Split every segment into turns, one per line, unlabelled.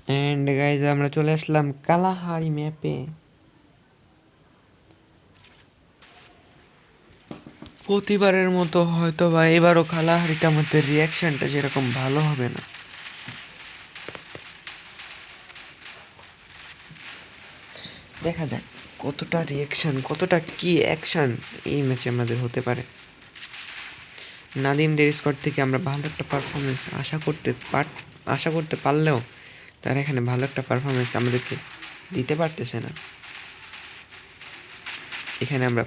And guys আমরা চলে আসলাম Kalahari ম্যাপে। প্রতিবারের মতো হয়তো বা এবারও কালাহারিতে আমাদের রিয়াকশনটা সেরকম ভালো হবে না। দেখা যাক কতটা রিয়াকশন, কতটা কি অ্যাকশন এই ম্যাচে আমাদের হতে পারে। নাদিমদের স্কোয়াড থেকে আমরা ভালো একটা পারফরমেন্স আশা করতে পারলেও তারা এখানে ভালো একটা পারফরমেন্স আমাদেরকে দিতে পারতেছে না। এখানে আমরা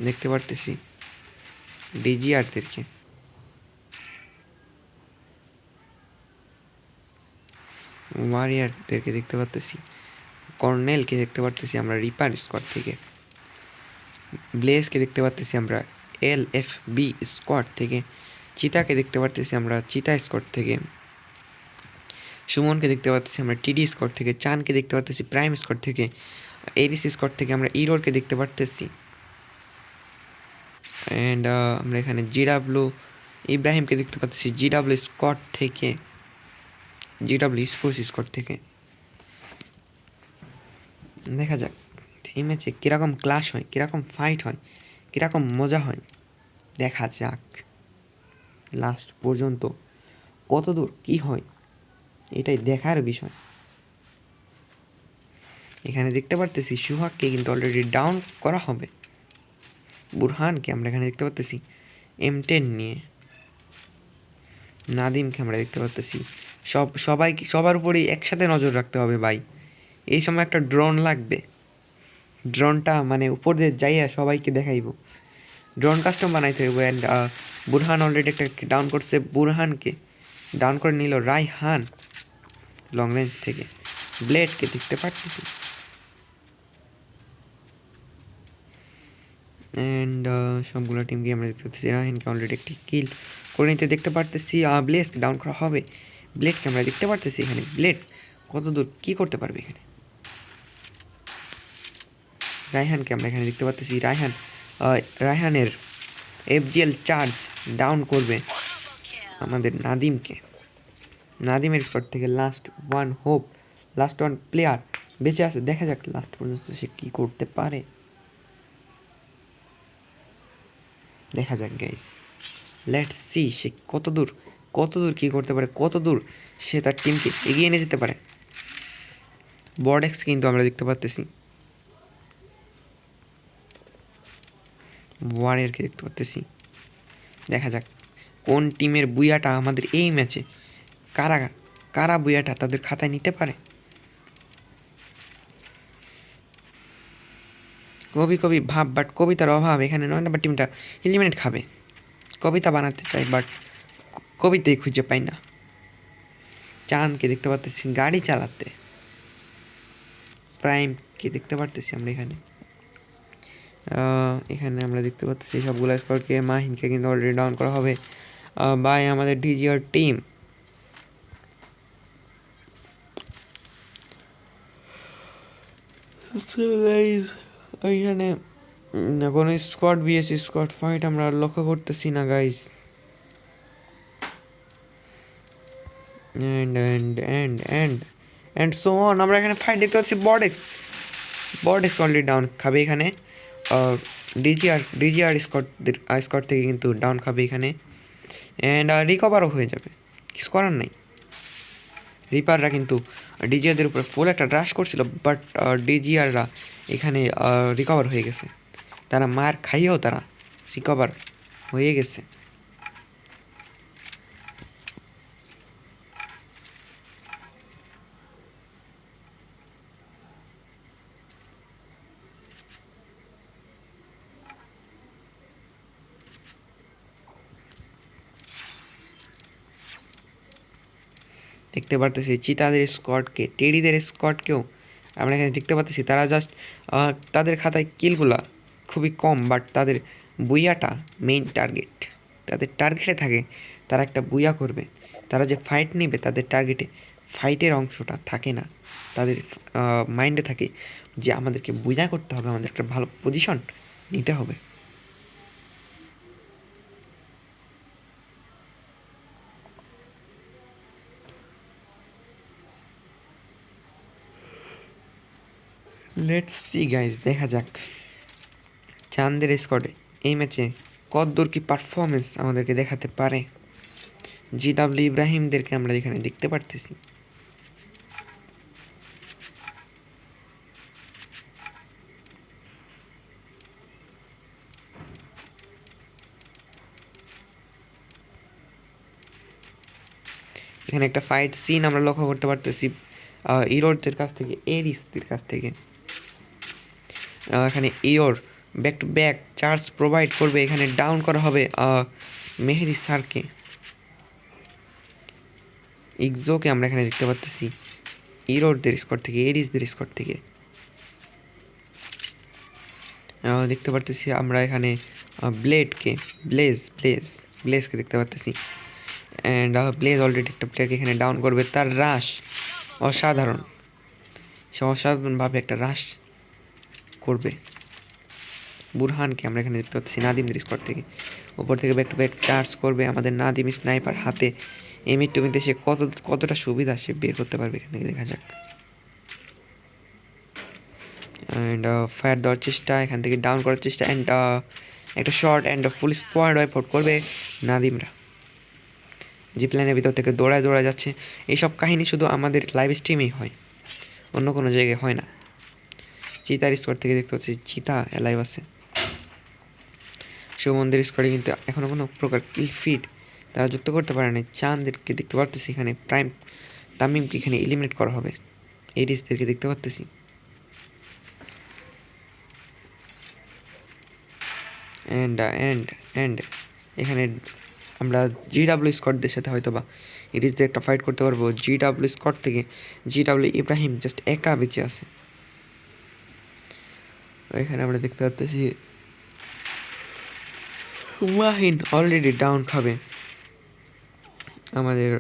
দেখতে পারতেছি ডিজিআরদেরকে, ওয়ারিয়ারদেরকে দেখতে পারতেছি, কর্নেলকে দেখতে পারতেছি আমরা রিপার স্কোয়াড থেকে, ব্লেজকে দেখতে পারতেছি আমরা LFB স্কোয়াড থেকে, চিতাকে দেখতে পারতেছি আমরা চিতা স্কোয়াড থেকে, সুমনকে দেখতে পারতেছি আমরা TD স্কোয়াড থেকে, চানকে দেখতে পারতেছি প্রাইম স্কোয়াড থেকে, এডিস স্কোয়াড থেকে আমরা ইরোরকে দেখতে পারতেছি। অ্যান্ড আমরা এখানে GW ইব্রাহিমকে দেখতে পাচ্ছি GW স্কোয়াড থেকে, GW স্পোর্টস স্কোয়াড থেকে। দেখা যাক এই ম্যাচে কীরকম ক্লাশ হয়, কীরকম ফাইট হয়, কীরকম মজা হয়। দেখা যাক লাস্ট পর্যন্ত কত দূর কী হয়, এটাই দেখার বিষয়। এখানে দেখতে পারতেছি সুহাগকে কিন্তু অলরেডি ডাউন করা হবে। বুরহানকে আমরা এখানে দেখতে পারতেছি M10 নিয়ে, নাদিমকে আমরা দেখতে পারতেছি। সবার উপরেই একসাথে নজর রাখতে হবে ভাই। এই সময় একটা ড্রোন লাগবে, ড্রোনটা মানে উপর দিয়ে যাইয়া সবাইকে দেখাইব। ড্রোন কাস্টম বানাইতে হইব। অ্যান্ড বুরহান অলরেডি একটা ডাউন করছে, বুরহানকে ডাউন করে নিল রায়হান লং রেঞ্জ থেকে। ব্লেডকে দেখতে পারতেছি। অ্যান্ড সবগুলো টিমকে আমরা দেখতে পাচ্ছি। রায়হানকে অলরেডি একটি কিল করে নিতে দেখতে পারতেছি। ব্লেডকে ডাউন করা হবে, ব্লেডকে আমরা দেখতে পারতেছি। এখানে ব্লেড কত দূর কী করতে পারবে এখানে। রায়হানকে আমরা এখানে দেখতে পাচ্তেছি। রায়হানের FGL চার্জ ডাউন করবে আমাদের নাদিমকে। নাদিমের স্কোয়াড থেকে লাস্ট ওয়ান প্লেয়ার বেঁচে আছে। দেখা যাক লাস্ট পর্যন্ত সে কী করতে পারে। দেখা যাক গাইস, লেটস সি সে কত দূর কী করতে পারে, কত দূর সে তার টিমকে এগিয়ে নিয়ে যেতে পারে। বর্ডেক্স কিন্তু আমরা দেখতে পাচ্তেছি, ওয়ারিয়ারকে দেখতে পাচ্তেছি। দেখা যাক কোন টিমের বুয়াটা আমাদের এই ম্যাচে, কারা বুয়াটা তাদের খাতায় নিতে পারে। কবি ভাব, বাট কবিতার অভাব। এখানে 9 নম্বর টিমটা এলিমিনেট খাবে। কবিতা বানাতে চাই বাট কবিতাই খুঁজে পাই না। চাঁদকে দেখতে পাচ্তেছি গাড়ি চালাতে, প্রাইমকে দেখতে পারতেছি আমরা এখানে আমরা দেখতে পাচ্ছি সবগুলো স্কোয়াডকে। মাহিনকে কিন্তু অলরেডি ডাউন করা হবে বাই আমাদের ডিজিআর টিম। এখানে কোনো স্কোয়াড বিএসি স্কোয়াড ফাইট আমরা লক্ষ্য করতেছি না গাইস। And so on. আমরা এখানে ফাইট দেখতে পাচ্ছি। বর্ডেক্স অলরেডি ডাউন খাবে এখানে। ডিজিআর স্কোয়াড থেকে কিন্তু ডাউন খাবে এখানে। অ্যান্ড রিকভারও হয়ে যাবে, কিছু করার নেই। রিপাররা কিন্তু ডিজিআরদের উপরে ফুল একটা রাশ করছিল, বাট ডিজিআররা এখানে রিকভার হয়ে গেছে। তারা মার খাইয়েও তারা রিকভার হয়ে গেছে। দেখতে পারতেছি চিতাদের স্কোয়াডকে, টেডিদের স্কোয়াডকেও আমরা এখানে দেখতে পাচ্ছি। তারা জাস্ট তাদের খাতায় কিলগুলা খুবই কম, বাট তাদের বুইয়াটা মেইন টার্গেট। তাদের টার্গেটে থাকে তারা একটা বুইয়া করবে। তারা যে ফাইট নেবে তাদের টার্গেটে ফাইটের অংশটা থাকে না। তাদের মাইন্ডে থাকে যে আমাদেরকে বুইয়া করতে হবে, আমাদের একটা ভালো পজিশন নিতে হবে। লেটস সি গাইজ, দেখা যাক চাঁদের স্কোয়াডে এই ম্যাচে কতদূর কি পারফরমেন্স আমাদেরকে দেখাতে পারে। জিডাব্লিউ ইব্রাহিমদেরকে আমরা এখানে দেখতে পারতেছি। এখানে একটা ফাইট সিন আমরা লক্ষ্য করতে পারতেছি ইরোরদের কাছ থেকে, এরিসদের কাছ থেকে। এখানে your back to back charge provide করবে, এখানে ডাউন করা হবে মেহেদি স্যারকে। ইকজোকে আমরা এখানে দেখতে পাচ্তেছি ইরোরদের স্কোয়াড থেকে, এরিসদের স্কোয়াড থেকে। দেখতে পারতেছি আমরা এখানে ব্লেডকে, ব্লেজকে দেখতে পারতেছি। অ্যান্ড ব্লেজ অলরেডি একটা প্লেয়ারকে এখানে ডাউন করবে। তার রাশ অসাধারণ, সে অসাধারণভাবে একটা রাশ করবে। বুরহানকে আমরা এখানে দেখতে পাচ্ছি নাদিমদের স্কোয়াড থেকে, ওপর থেকে ব্যাক টু ব্যাক চার্জ করবে আমাদের নাদিম স্নাইপার হাতে। এমিটুমিতে সে কতটা সুবিধা সে বের করতে পারবে এখান থেকে, দেখা যাক। অ্যান্ড ফায়ার দেওয়ার চেষ্টা, এখান থেকে ডাউন করার চেষ্টা, অ্যান্ড একটা short and full squad wipe out করবে নাদিমরা। যে প্ল্যানের ভিতর থেকে দৌড়ায় যাচ্ছে। এইসব কাহিনী শুধু আমাদের লাইভ স্ট্রিমেই হয়, অন্য কোনো জায়গায় হয় না। চিতার স্কোয়াড থেকে দেখতে পাচ্ছি চিতা অ্যালাইভ আছে। সুমনদের স্কোয়াডে কিন্তু এখনও কোনো প্রকার কিল ফিড তারা যুক্ত করতে পারে না। চাঁদদেরকে দেখতে পারতেছি এখানে, প্রাইম তামিমকে এখানে এলিমিনেট করা হবে। এরিসদেরকে দেখতে পারতেছি। অ্যান্ড এখানে আমরা জিডাব্লিউ স্কটদের সাথে হয়তো বা এরিসদের একটা ফাইট করতে পারবো। জিডাব্লিউ স্কট থেকে জিডাব্লিউ ইব্রাহিম জাস্ট একা বেঁচে আছে। এখানে আমরা দেখতে পাচ্ছি ওয়াহিন অলরেডি ডাউন খাবে আমাদের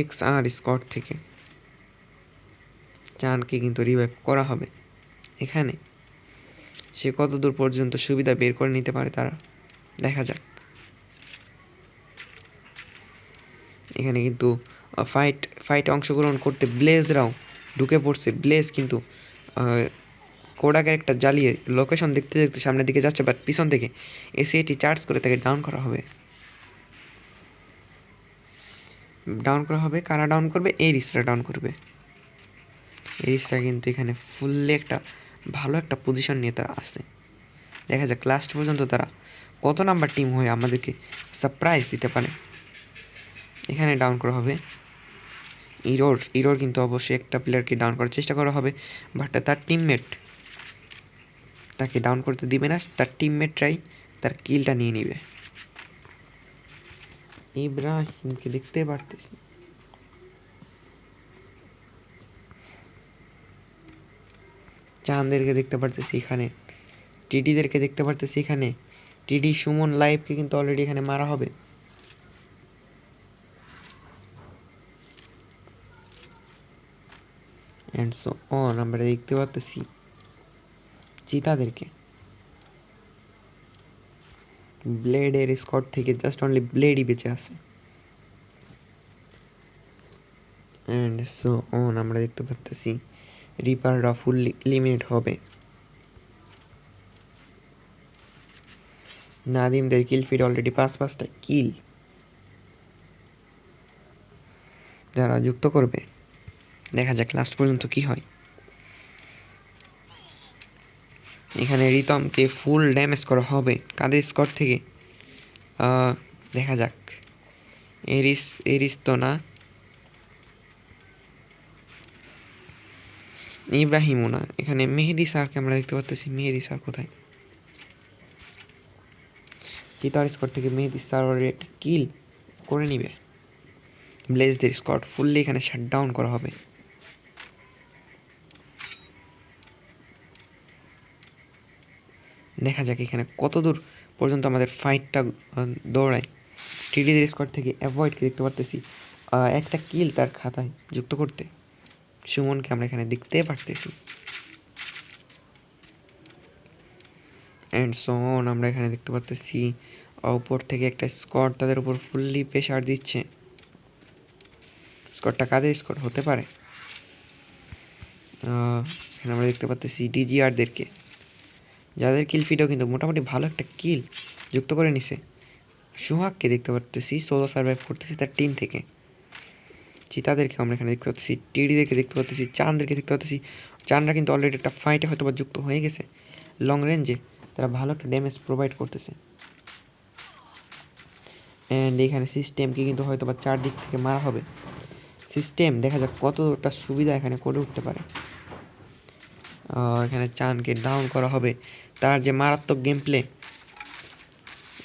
XR স্কট থেকে। চানকে কিন্তু রিভাইভ করা হবে এখানে। সে কত দূর পর্যন্ত সুবিধা বের করে নিতে পারে তারা, দেখা যাক। এখানে কিন্তু ফাইটে অংশগ্রহণ করতে ব্লেজরাও ঢুকে পড়ছে। ব্লেজ কিন্তু কোডাকের একটা জ্বালিয়ে লোকেশন দেখতে দেখতে সামনের দিকে যাচ্ছে, বাট পিছন থেকে এসিএটি চার্জ করে তাকে ডাউন করা হবে। কারা ডাউন করবে? এরিসরা ডাউন করবে। এরিসরা কিন্তু এখানে ফুললি একটা ভালো একটা পজিশন নিয়ে তারা আসছে। দেখা যাক লাস্ট পর্যন্ত তারা কত নাম্বার টিম হয়ে আমাদেরকে সারপ্রাইজ দিতে পারে। এখানে ডাউন করা হবে ইরোর কিন্তু অবশ্যই একটা প্লেয়ারকে ডাউন করার চেষ্টা করা হবে, বাট তার টিমমেট তাকে ডাউন করতে দিবে না। তার টিমমেটরাই তার কিলটা নিয়ে নিবে। ইব্রাহিমকে দেখতে পারতেছি, চাঁদেরকে দেখতে পারতেছি এখানে, টিডিদেরকে দেখতে পারতেছি এখানে। টিডি সুমন লাইভকে কিন্তু অলরেডি এখানে মারা হবে। অ্যান্ড সো অন আমরা দেখতে পারতেছি চিতাদেরকে। ব্লেডের স্কট থেকে জাস্ট অনলি ব্লেডই বেঁচে আছে। অ্যান্ড সো অন আমরা দেখতে পারতেছি রিপাররা ফুললি এলিমিনেট হবে। নাদিমদের কিল ফিড অলরেডি 5টা কিল যারা যুক্ত করবে, দেখা যাক লাস্ট পর্যন্ত কি হয়। এখানে রিতমকে ফুল ড্যামেজ করা হবে কাদের স্কট থেকে, দেখা যাক। এরিস তো না, ইব্রাহিমও না। এখানে মেহেদি স্যারকে আমরা দেখতে পাচ্ছি। মেহেদি স্যার কোথায়? চিতার স্কট থেকে মেহেদি স্যার একটা কিল করে নিবে। ব্লেজদের স্কট ফুললি এখানে শাটডাউন করা হবে। দেখা যাক এখানে কত দূর পর্যন্ত আমাদের ফাইটটা দৌড়ায়। টিডিদের স্কট থেকে অ্যাভয়েডকে দেখতে পারতেছি একটা কিল তার খাতায় যুক্ত করতে। সুমনকে আমরা এখানে দেখতে পারতেছি। অ্যান্ড সো অন আমরা এখানে দেখতে পারতেছি উপর থেকে একটা স্কট তাদের উপর ফুললি প্রেশার দিচ্ছে। স্কটটা কাদের স্কট হতে পারে? এখানে আমরা দেখতে পাচ্ছি ডিজিআরদেরকে, যাদের কিল ফিডও কিন্তু মোটামুটি ভালো একটা কিল যুক্ত করে নিছে। সোহাগকে দেখতে পাচ্ছি সোলো সার্ভাইভ করতেছি তার টিম থেকে। চিতাদেরকে আমরা এখানে দেখতে পাচ্ছি, টিডিদেরকে দেখতে পাচ্ছি, চাঁদদেরকে দেখতে পাচ্ছি। চাঁদরা কিন্তু অলরেডি একটা ফাইটে হয়তো বা যুক্ত হয়ে গেছে লং রেঞ্জে, তারা ভালো একটা ড্যামেজ প্রোভাইড করতেছে। অ্যান্ড এখানে সিস্টেমকে কিন্তু হয়তো বা চারদিক থেকে মারা হবে। সিস্টেম দেখা যাক কতটা সুবিধা এখানে করে উঠতে পারে। এখানে চাঁদকে ডাউন করা হবে, তার যে মারাত্মক গেম প্লে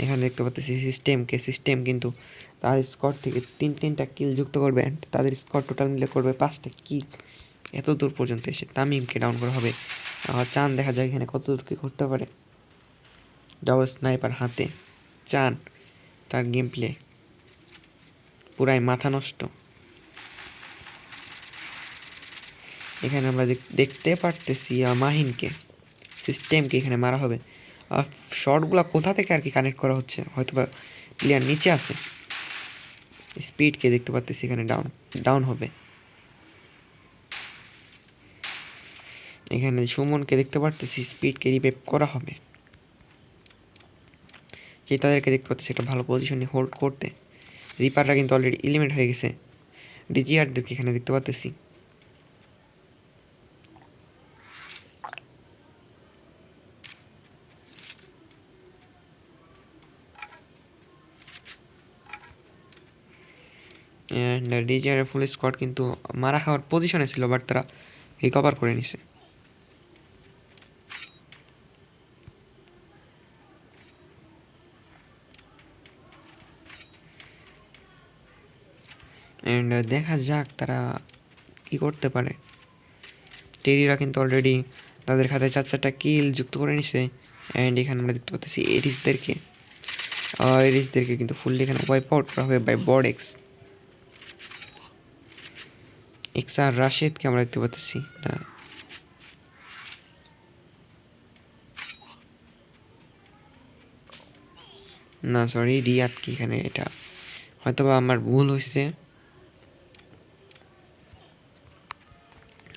এখানে দেখতে পাচ্ছি। সিস্টেম কিন্তু তার স্কোর থেকে তিনটা কিল যুক্ত করবে, অ্যান্ড তাদের স্কোর টোটাল মিলে করবে 5টা কিল। এত দূর পর্যন্ত এসে তামিমকে ডাউন করা হবে। চাঁদ দেখা যায় এখানে কত দূর কী করতে পারে। ডাবল স্নাইপার হাতে চাঁদ, তার গেম প্লে পুরাই মাথা নষ্ট। এখানে আমরা দেখতে পারতেছি মাহিনকে, সিস্টেমকে এখানে মারা হবে। শর্টগুলো কোথা থেকে আর কি কানেক্ট করা হচ্ছে, হয়তো বা প্লেয়ার নিচে আছে। স্পিডকে দেখতে পাচ্তেছি এখানে ডাউন হবে। এখানে সুমনকে দেখতে পারতেছি, স্পিডকে রিভাইভ করা হবে। যে তাদেরকে দেখতে পাচ্ছি একটা ভালো পজিশনে হোল্ড করতে। রিপাররা কিন্তু অলরেডি এলিমেন্ট হয়ে গেছে। ডিজিআরদেরকে এখানে দেখতে পাচ্তেছি। ডিজিআর ফুল স্কোয়াড কিন্তু মারা খাওয়ার পজিশনে ছিল, বাট তারা রিকভার করে নিছে। অ্যান্ড দেখা যাক তারা কী করতে পারে। টেরিরা কিন্তু অলরেডি তাদের খাতায় 4টা কিল যুক্ত করে নিছে। অ্যান্ড এখানে আমরা দেখতে পাচ্ছি এরিসদেরকে কিন্তু ফুললি এখানে ওয়াইপ আউট করা হবে বাই বডেক্স। আর রাশেদকে আমরা দেখতে পাচ্ছি না সরি রিয়াদ কি এখানে, এটা হয়তো বা আমার ভুল হয়েছে,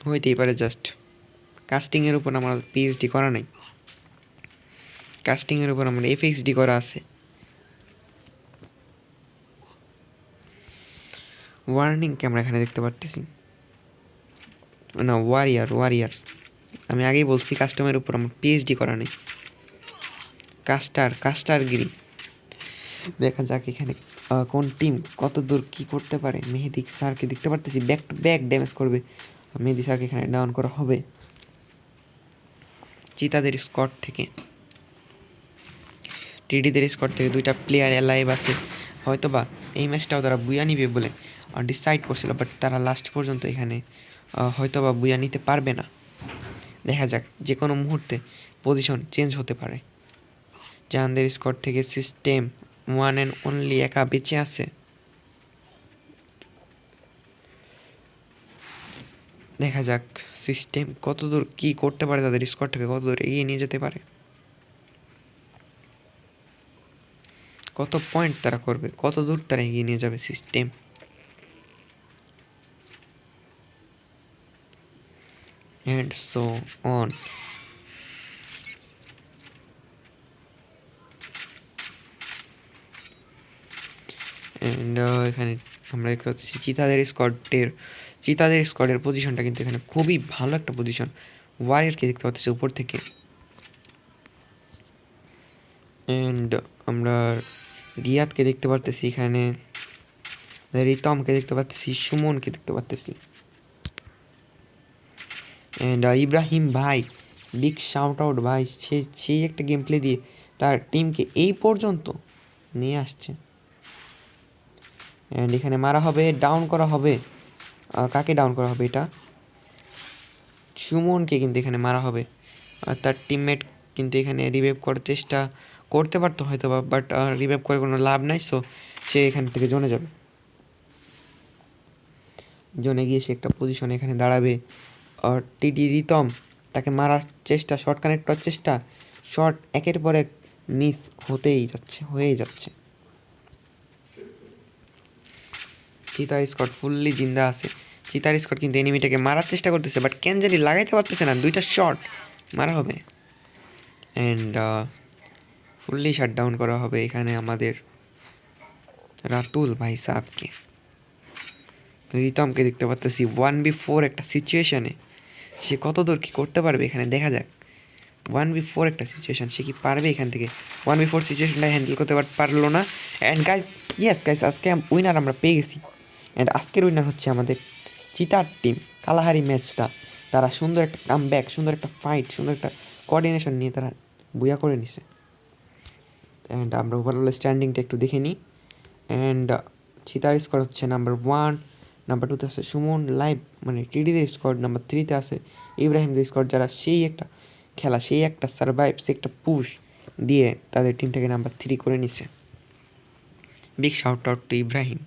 হইতেই পারে। জাস্ট কাস্টিংয়ের উপর আমার পিএইচডি করা নাই, কাস্টিংয়ের উপর আমার এফএক্সডি করা আছে। ওয়ার্নিংকে আমরা এখানে দেখতে পারতেছি, না ওয়ারিয়ার। আমি আগেই বলছি কাস্টমের উপর আমার পিএইচডি করা নেই। কাস্টারগিরি। দেখা যাক এখানে কোন টিম কত দূর কী করতে পারে। মেহেদি স্যারকে দেখতে পারতেছি ব্যাক টু ব্যাক ড্যামেজ করবে। মেহেদি স্যারকে এখানে ডাউন করা হবে চিতাদের স্কট থেকে। টিডিদের স্কট থেকে 2টা প্লেয়ার অ্যালাইভ আছে, হয়তো বা এই ম্যাচটাও তারা বুয়া নিবে বলে ডিসাইড করছিল, বাট তারা লাস্ট পর্যন্ত এখানে হয়তো বা বুয়া নিতে পারবে না। দেখা যাক, যে কোনো মুহূর্তে পজিশন চেঞ্জ হতে পারে। জাহানদের স্কট থেকে সিস্টেম ওয়ান অ্যান্ড অনলি একা বেঁচে আছে। দেখা যাক সিস্টেম কতদূর কী করতে পারে, তাদের স্কোরটাকে কতদূর এগিয়ে নিয়ে যেতে পারে, কত পয়েন্ট তারা করবে, কত দূর তারা এগিয়ে নিয়ে যাবে system. And so on. And এখানে আমরা দেখতে পাচ্ছি চিতাদের স্কোয়াডের পজিশনটা কিন্তু এখানে খুবই ভালো একটা পজিশন। ওয়ারিয়ারকে দেখতে পাচ্ছি উপর থেকে। অ্যান্ড আমরা রিয়াদকে দেখতে পারতেছি এখানে, রিতমকে দেখতে পাচ্ছি, সুমনকে দেখতে পাচ্ছি। অ্যান্ড ইব্রাহিম ভাই, বিগ শাউট আউট ভাই, সেই একটা গেম প্লে দিয়ে তার টিমকে এই পর্যন্ত নিয়ে আসছে। অ্যান্ড এখানে মারা হবে, ডাউন করা হবে। কাকে ডাউন করা হবে? এটা সুমনকে কিন্তু এখানে মারা হবে। আর তার টিমমেট কিন্তু এখানে রিভাইভ করার চেষ্টা করতে পারতো হয়তো বা, বাট রিভাইভ করে কোনো লাভ নাই। সো সে এখান থেকে জোনে যাবে, জোনে গিয়ে সে একটা পজিশনে এখানে দাঁড়াবে। আর টিডি রিতম তাকে মারার চেষ্টা, শর্ট কানেক্ট করার চেষ্টা, শর্ট একের পর এক মিস হয়েই যাচ্ছে। চিতার স্কট ফুললি জিন্দা আছে। চিতার স্কট কিন্তু এনিমিটাকে মারার চেষ্টা করতেছে, বাট কেন জানি লাগাইতে পারতেছে না। 2টা শট মারা হবে অ্যান্ড ফুললি শাটডাউন করা হবে এখানে আমাদের রাতুল ভাই সাহেবকে। রিতমকে দেখতে পাচ্তেছি 1v4 একটা সিচুয়েশনে, সে কত দূর কী করতে পারবে এখানে দেখা যাক। 1v4 একটা সিচুয়েশন, সে কি পারবে এখান থেকে 1v4 সিচুয়েশনটা হ্যান্ডেল করতে পারলো না। অ্যান্ড গাইজ, ইয়েস গাইজ, আজকে উইনার আমরা পেয়ে গেছি। অ্যান্ড আজকের উইনার হচ্ছে আমাদের চিতার টিম। কালাহারি ম্যাচটা তারা সুন্দর একটা কামব্যাক, সুন্দর একটা ফাইট, সুন্দর একটা কোঅর্ডিনেশন নিয়ে তারা বুয়া করে নিছে। অ্যান্ড আমরা ওভারঅল স্ট্যান্ডিংটা একটু দেখে নিই। অ্যান্ড চিতার স্কোর হচ্ছে নাম্বার 1, নাম্বার 2তে আছে সুমন লাইভ মানে টিডিদের স্কোর, নাম্বার 3তে আছে ইব্রাহিমদের স্কোর, যারা সেই একটা খেলা, সেই একটা সার্ভাইভ, সেই একটা পুশ দিয়ে তাদের টিমটাকে নাম্বার 3 করে নিছে। Big shout out to Ibrahim.